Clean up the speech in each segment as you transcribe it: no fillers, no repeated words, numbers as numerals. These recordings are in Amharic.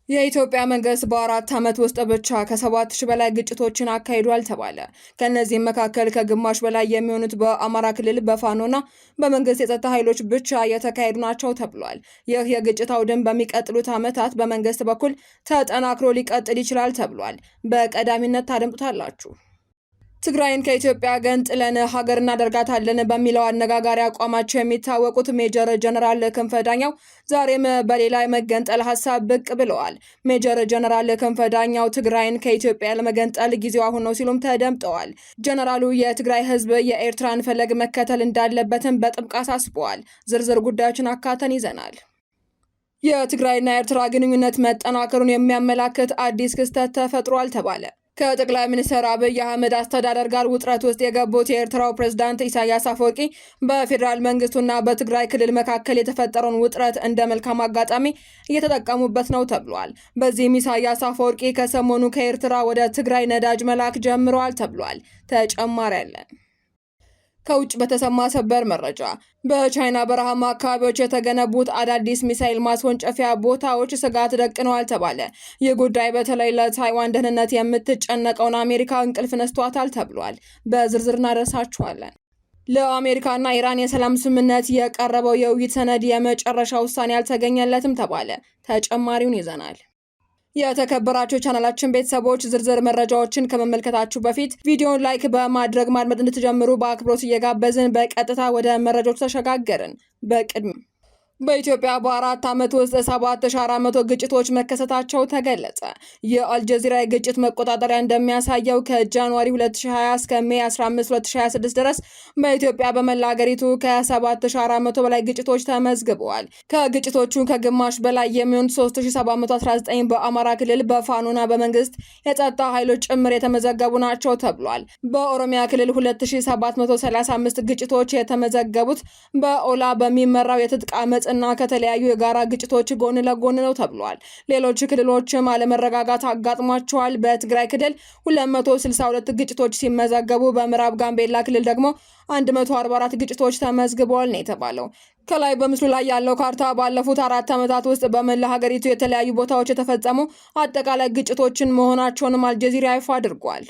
የኢትዮጵያ መንግስት በ4 ዓመት ውስጥ ብቻ ከ7,000 በላይ ግጭቶችን አካሂዷል ተባለ። ከነዚህም መካከል ከግማሽ በላይ የሚሆኑት በአማራ ክልል በፋኖና በመንግስት የጸጥታ ኃይሎች ብቻ የተካሄዱ ናቸው ተብሏል። ይህ የግጭት አውድም በሚቀጥሉት ዓመታት በመንግስት በኩል ተጠናክሮ ሊቀጥል ይችላል ተብሏል። በቀዳሚነት ታደምጡታላችሁ። ትግራይን ከኢትዮጵያ ገንጥለን ሀገር እናደርጋታለን በሚለው አነጋጋሪ አቋማቸው የሚታወቁት ሜጀር ጀነራል ክንፈ ዳኛው ዛሬም በሌላ የመገንጠል ሀሳብ ብቅ ብለዋል። ሜጀር ጀነራል ክንፈ ዳኛው ትግራይን ከኢትዮጵያ ለመገንጠል ጊዜው አሁን ነው ሲሉም ተደምጠዋል። ጀነራሉ የትግራይ ህዝብ የኤርትራን ፈለግ መከተል እንዳለበትም በጥብቅ አሳስበዋል። ዝርዝር ጉዳዮችን አካተን ይዘናል። የትግራይና ኤርትራ ግንኙነት መጠናከሩን የሚያመላክት አዲስ ክስተት ተፈጥሯል ተባለ። ከጠቅላይ ሚኒስትር አብይ አህመድ አስተዳደር ጋር ውጥረት ውስጥ የገቡት የኤርትራው ፕሬዝዳንት ኢሳያስ አፈወርቂ በፌዴራል መንግስቱና በትግራይ ክልል መካከል የተፈጠረውን ውጥረት እንደ መልካም አጋጣሚ እየተጠቀሙበት ነው ተብሏል። በዚህም ኢሳያስ አፈወርቂ ከሰሞኑ ከኤርትራ ወደ ትግራይ ነዳጅ መላክ ጀምረዋል ተብሏል። ተጨማሪ አለን። ከውጭ በተሰማ ሰበር መረጃ በቻይና በረሃማ አካባቢዎች የተገነቡት አዳዲስ ሚሳኤል ማስወንጨፊያ ቦታዎች ስጋት ደቅነዋል ተባለ። ይህ ጉዳይ በተለይ ለታይዋን ደህንነት የምትጨነቀውን አሜሪካ እንቅልፍ ነስቷታል ተብሏል። በዝርዝር እናደርሳችኋለን። ለአሜሪካና ኢራን የሰላም ስምምነት የቀረበው የውይይት ሰነድ የመጨረሻ ውሳኔ አልተገኘለትም ተባለ። ተጨማሪውን ይዘናል። የተከበራችሁ ቻናላችን ቤተሰቦች ዝርዝር መረጃዎችን ከመመልከታችሁ በፊት ቪዲዮውን ላይክ በማድረግ ማድመጥ እንድትጀምሩ በአክብሮት እየጋበዝን በቀጥታ ወደ መረጃዎች ተሸጋገርን። በቅድሚያ በኢትዮጵያ በ4 ዓመት ውስጥ 7,400 ግጭቶች መከሰታቸው ተገለጸ። የአልጀዚራ የግጭት መቆጣጠሪያ እንደሚያሳየው ከጃንዋሪ 2020 እስከ ሜይ 15 2026 ድረስ በኢትዮጵያ በመላ ሀገሪቱ ከ7,400 በላይ ግጭቶች ተመዝግበዋል። ከግጭቶቹ ከግማሽ በላይ የሚሆኑት 3,719 በአማራ ክልል በፋኖና በመንግስት የጸጥታ ኃይሎች ጭምር የተመዘገቡ ናቸው ተብሏል። በኦሮሚያ ክልል 2,735 ግጭቶች የተመዘገቡት በኦላ በሚመራው የትጥቅ አመጽ እና ከተለያዩ የጋራ ግጭቶች ጎን ለጎን ነው ተብሏል። ሌሎች ክልሎችም አለመረጋጋት አጋጥሟቸዋል። በትግራይ ክልል 262 ግጭቶች ሲመዘገቡ በምዕራብ ጋምቤላ ክልል ደግሞ 144 ግጭቶች ተመዝግበዋል ነው የተባለው። ከላይ በምስሉ ላይ ያለው ካርታ ባለፉት 4 ዓመታት ውስጥ በመላ ሀገሪቱ የተለያዩ ቦታዎች የተፈጸሙ አጠቃላይ ግጭቶችን መሆናቸውንም አልጀዚራ ይፋ አድርጓል።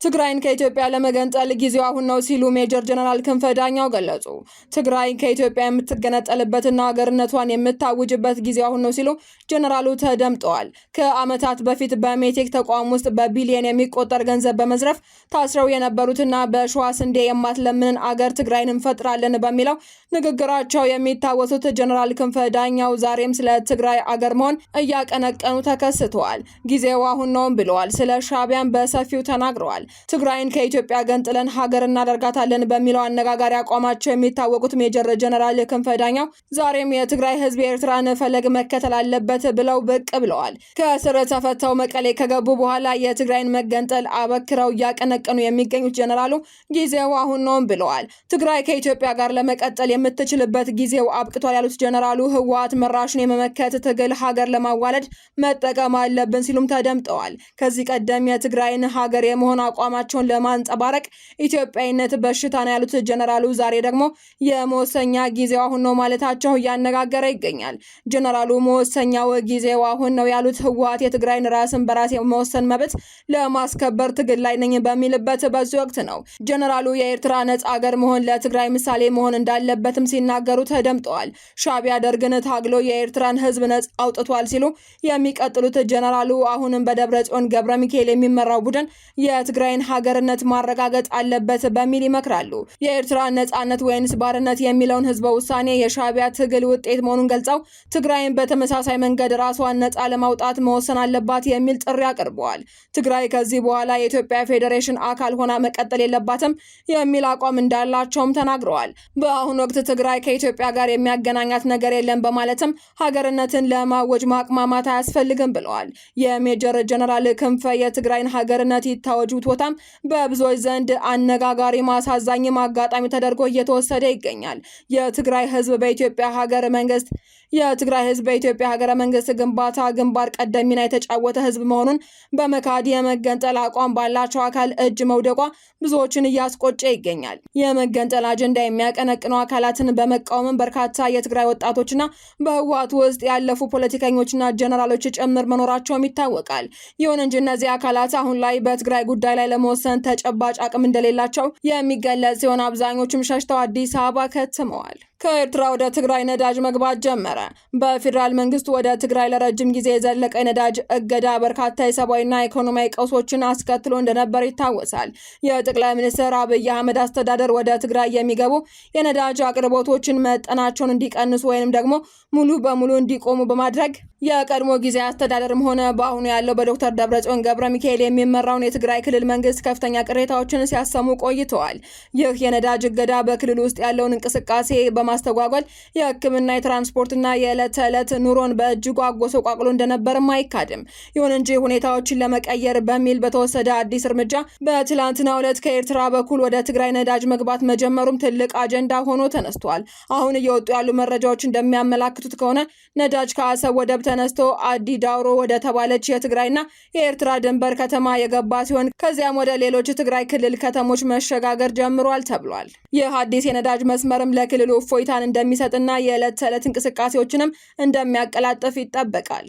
ትግራይን ከኢትዮጵያ ለመገንጠል ጊዜው አሁን ነው ሲሉ ሜጀር ጀነራል ክንፈ ዳኛው ገለጹ። ትግራይ ከኢትዮጵያ የምትገነጠልበትና ሀገርነቷን የምታውጅበት ጊዜው አሁን ነው ሲሉ ጀነራሉ ተደምጠዋል። ከዓመታት በፊት በሜቴክ ተቋም ውስጥ በቢሊየን የሚቆጠር ገንዘብ በመዝረፍ ታስረው የነበሩትና በሸዋ ስንዴ የማትለምንን አገር ትግራይን እንፈጥራለን በሚለው ንግግራቸው የሚታወሱት ጀነራል ክንፈ ዳኛው ዛሬም ስለ ትግራይ አገር መሆን እያቀነቀኑ ተከስተዋል። ጊዜው አሁን ነው ብለዋል። ስለ ሻዕቢያን በሰፊው ተናግረዋል። ትግራይን ከኢትዮጵያ ገንጥለን ሀገር እናደርጋታለን በሚለው አነጋጋሪ አቋማቸው የሚታወቁት ሜጀር ጀነራል ክንፈ ዳኛው ዛሬም የትግራይ ህዝብ የኤርትራን ፈለግ መከተል አለበት ብለው ብቅ ብለዋል። ከእስር ተፈተው መቀሌ ከገቡ በኋላ የትግራይን መገንጠል አበክረው እያቀነቀኑ የሚገኙት ጀነራሉ ጊዜው አሁን ነው ብለዋል። ትግራይ ከኢትዮጵያ ጋር ለመቀጠል የምትችልበት ጊዜው አብቅቷል ያሉት ጀነራሉ ህወሓት መራሹን የመመከት ትግል ሀገር ለማዋለድ መጠቀም አለብን ሲሉም ተደምጠዋል። ከዚህ ቀደም የትግራይን ሀገር የመሆን አቋማቸውን ለማንጸባረቅ ኢትዮጵያዊነት በሽታ ነው ያሉት ጀነራሉ ዛሬ ደግሞ የመወሰኛ ጊዜው አሁን ነው ማለታቸው እያነጋገረ ይገኛል። ጀነራሉ መወሰኛው ጊዜው አሁን ነው ያሉት ህወሓት የትግራይን ራስን በራስ የመወሰን መብት ለማስከበር ትግል ላይ ነኝ በሚልበት በዚህ ወቅት ነው። ጀነራሉ የኤርትራ ነጻ አገር መሆን ለትግራይ ምሳሌ መሆን እንዳለበትም ሲናገሩ ተደምጠዋል። ሻዕቢያ ደርግን ታግሎ የኤርትራን ህዝብ ነጻ አውጥቷል ሲሉ የሚቀጥሉት ጀነራሉ አሁንም በደብረጽዮን ገብረ ሚካኤል የሚመራው ቡድን የትግራይን ሀገርነት ማረጋገጥ አለበት በሚል ይመክራሉ። የኤርትራ ነጻነት ወይንስ ባርነት የሚለውን ህዝበ ውሳኔ የሻዕቢያ ትግል ውጤት መሆኑን ገልጸው ትግራይን በተመሳሳይ መንገድ ራሷን ነጻ ለማውጣት መወሰን አለባት የሚል ጥሪ አቅርበዋል። ትግራይ ከዚህ በኋላ የኢትዮጵያ ፌዴሬሽን አካል ሆና መቀጠል የለባትም የሚል አቋም እንዳላቸውም ተናግረዋል። በአሁኑ ወቅት ትግራይ ከኢትዮጵያ ጋር የሚያገናኛት ነገር የለም በማለትም ሀገርነትን ለማወጅ ማቅማማት አያስፈልግም ብለዋል። የሜጀር ጀነራል ክንፈ የትግራይን ሀገርነት ይታወጅ ቦታም በብዙዎች ዘንድ አነጋጋሪ ማሳዛኝ አጋጣሚ ተደርጎ እየተወሰደ ይገኛል። የትግራይ ህዝብ በኢትዮጵያ ሀገር መንግስት የትግራይ ህዝብ በኢትዮጵያ ሀገረ መንግስት ግንባታ ግንባር ቀደም ሚና የተጫወተ ህዝብ መሆኑን በመካድ የመገንጠል አቋም ባላቸው አካል እጅ መውደቋ ብዙዎችን እያስቆጨ ይገኛል። የመገንጠል አጀንዳ የሚያቀነቅኑ አካላትን በመቃወም በርካታ የትግራይ ወጣቶችና በህወሓት ውስጥ ያለፉ ፖለቲከኞችና ጀነራሎች ጭምር መኖራቸውም ይታወቃል። ይሁን እንጂ እነዚህ አካላት አሁን ላይ በትግራይ ጉዳይ ላይ ለመወሰን ተጨባጭ አቅም እንደሌላቸው የሚገለጽ ሲሆን አብዛኞቹም ሸሽተው አዲስ አበባ ከትመዋል። ከኤርትራ ወደ ትግራይ ነዳጅ መግባት ጀመረ። በፌዴራል መንግስቱ ወደ ትግራይ ለረጅም ጊዜ የዘለቀ የነዳጅ እገዳ በርካታ የሰብአዊና ኢኮኖሚያዊ ቀውሶችን አስከትሎ እንደነበር ይታወሳል። የጠቅላይ ሚኒስትር አብይ አህመድ አስተዳደር ወደ ትግራይ የሚገቡ የነዳጅ አቅርቦቶችን መጠናቸውን እንዲቀንሱ ወይንም ደግሞ ሙሉ በሙሉ እንዲቆሙ በማድረግ የቀድሞ ጊዜ አስተዳደርም ሆነ በአሁኑ ያለው በዶክተር ደብረጽዮን ገብረ ሚካኤል የሚመራውን የትግራይ ክልል መንግስት ከፍተኛ ቅሬታዎችን ሲያሰሙ ቆይተዋል። ይህ የነዳጅ እገዳ በክልል ውስጥ ያለውን እንቅስቃሴ በማስተጓጎል የሕክምና የትራንስፖርትና የዕለት ተዕለት ኑሮን በእጅጉ አጎሰቋቅሎ እንደነበርም አይካድም። ይሁን እንጂ ሁኔታዎችን ለመቀየር በሚል በተወሰደ አዲስ እርምጃ በትላንትናው ዕለት ከኤርትራ በኩል ወደ ትግራይ ነዳጅ መግባት መጀመሩም ትልቅ አጀንዳ ሆኖ ተነስቷል። አሁን እየወጡ ያሉ መረጃዎች እንደሚያመላክቱት ከሆነ ነዳጅ ከአሰብ ወደብ ተነስቶ አዲ ዳውሮ ወደ ተባለች የትግራይና የኤርትራ ድንበር ከተማ የገባ ሲሆን ከዚያም ወደ ሌሎች ትግራይ ክልል ከተሞች መሸጋገር ጀምሯል ተብሏል። ይህ አዲስ የነዳጅ መስመርም ለክልሉ እፎይታን እንደሚሰጥና የዕለት ተዕለት እንቅስቃሴዎችንም እንደሚያቀላጥፍ ይጠበቃል።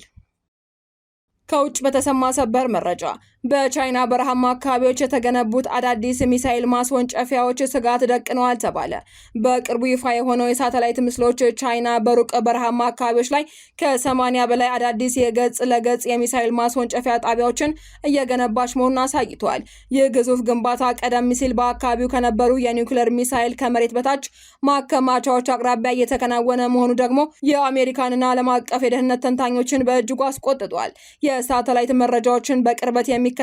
ከውጭ በተሰማ ሰበር መረጃ በቻይና በረሃማ አካባቢዎች የተገነቡት አዳዲስ ሚሳኤል ማስወንጨፊያዎች ስጋት ደቅነዋል ተባለ። በቅርቡ ይፋ የሆነው የሳተላይት ምስሎች ቻይና በሩቅ በረሃማ አካባቢዎች ላይ ከ80 በላይ አዳዲስ የገጽ ለገጽ የሚሳኤል ማስወንጨፊያ ጣቢያዎችን እየገነባች መሆኑን አሳይቷል። ይህ ግዙፍ ግንባታ ቀደም ሲል በአካባቢው ከነበሩ የኒውክሌር ሚሳኤል ከመሬት በታች ማከማቻዎች አቅራቢያ እየተከናወነ መሆኑ ደግሞ የአሜሪካንና ዓለም አቀፍ የደህንነት ተንታኞችን በእጅጉ አስቆጥቷል። የሳተላይት መረጃዎችን በቅርበት የሚከታተሉ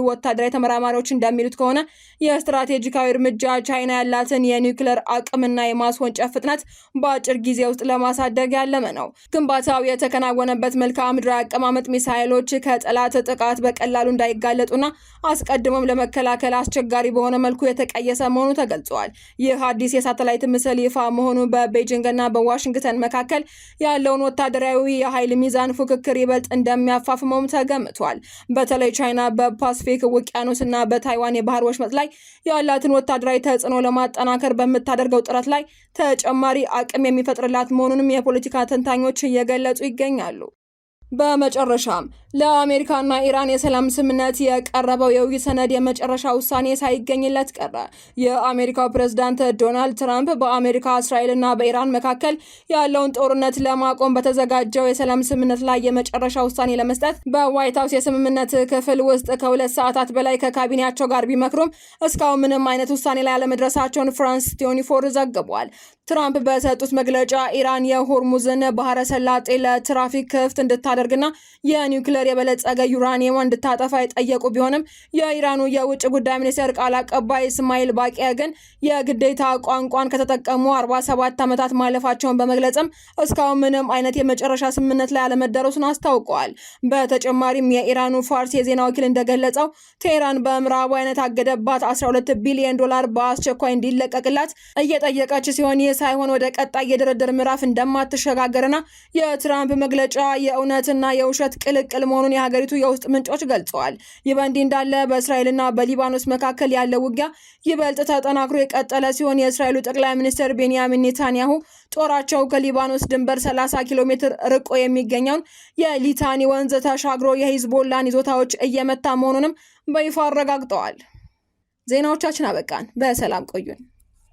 ወታደራዊ ተመራማሪዎች እንደሚሉት ከሆነ የስትራቴጂካዊ እርምጃ ቻይና ያላትን የኒውክሌር አቅምና የማስወንጨፍ ፍጥነት በአጭር ጊዜ ውስጥ ለማሳደግ ያለመ ነው። ግንባታው የተከናወነበት መልክዓ ምድራዊ አቀማመጥ ሚሳኤሎች ከጠላት ጥቃት በቀላሉ እንዳይጋለጡና አስቀድሞም ለመከላከል አስቸጋሪ በሆነ መልኩ የተቀየሰ መሆኑ ተገልጿል። ይህ አዲስ የሳተላይት ምስል ይፋ መሆኑ በቤጂንግና በዋሽንግተን መካከል ያለውን ወታደራዊ የኃይል ሚዛን ፉክክር ይበልጥ እንደሚያፋፍመው ተገምቷል። በተለይ ቻይና በፓሲፊክ ውቅያኖስና በታይዋን የባህር ወሽመጥ ላይ ያላትን ወታደራዊ ተጽዕኖ ለማጠናከር በምታደርገው ጥረት ላይ ተጨማሪ አቅም የሚፈጥርላት መሆኑንም የፖለቲካ ተንታኞች እየገለጹ ይገኛሉ። በመጨረሻም ለአሜሪካና ኢራን የሰላም ስምምነት የቀረበው የውይይት ሰነድ የመጨረሻ ውሳኔ ሳይገኝለት ቀረ። የአሜሪካው ፕሬዝዳንት ዶናልድ ትራምፕ በአሜሪካ እስራኤልና በኢራን መካከል ያለውን ጦርነት ለማቆም በተዘጋጀው የሰላም ስምምነት ላይ የመጨረሻ ውሳኔ ለመስጠት በዋይት ሀውስ የስምምነት ክፍል ውስጥ ከ2 ሰዓታት በላይ ከካቢኔያቸው ጋር ቢመክሩም እስካሁን ምንም አይነት ውሳኔ ላይ አለመድረሳቸውን ፍራንስ 24 ዘግቧል። ትራምፕ በሰጡት መግለጫ ኢራን የሆርሙዝን ባህረ ሰላጤ ለትራፊክ ክፍት እንድታደርግና የኒውክሌር የበለጸገ ዩራኒየም እንድታጠፋ የጠየቁ ቢሆንም የኢራኑ የውጭ ጉዳይ ሚኒስቴር ቃል አቀባይ እስማኤል ባቂያ ግን የግዴታ ቋንቋን ከተጠቀሙ 47 ዓመታት ማለፋቸውን በመግለጽም እስካሁን ምንም አይነት የመጨረሻ ስምምነት ላይ አለመደረሱን አስታውቀዋል። በተጨማሪም የኢራኑ ፋርስ የዜና ወኪል እንደገለጸው ቴህራን በምዕራቡ አይነት አገደባት 12 ቢሊዮን ዶላር በአስቸኳይ እንዲለቀቅላት እየጠየቀች ሲሆን ይህ ሳይሆን ወደ ቀጣይ የድርድር ምዕራፍ እንደማትሸጋገርና የትራምፕ መግለጫ የእውነትና የውሸት ቅልቅል መሆኑን የሀገሪቱ የውስጥ ምንጮች ገልጸዋል። ይህ በእንዲህ እንዳለ በእስራኤልና በሊባኖስ መካከል ያለው ውጊያ ይበልጥ ተጠናክሮ የቀጠለ ሲሆን የእስራኤሉ ጠቅላይ ሚኒስትር ቤንያሚን ኔታንያሁ ጦራቸው ከሊባኖስ ድንበር 30 ኪሎ ሜትር ርቆ የሚገኘውን የሊታኒ ወንዝ ተሻግሮ የሂዝቦላን ይዞታዎች እየመታ መሆኑንም በይፋ አረጋግጠዋል። ዜናዎቻችን አበቃን። በሰላም ቆዩን።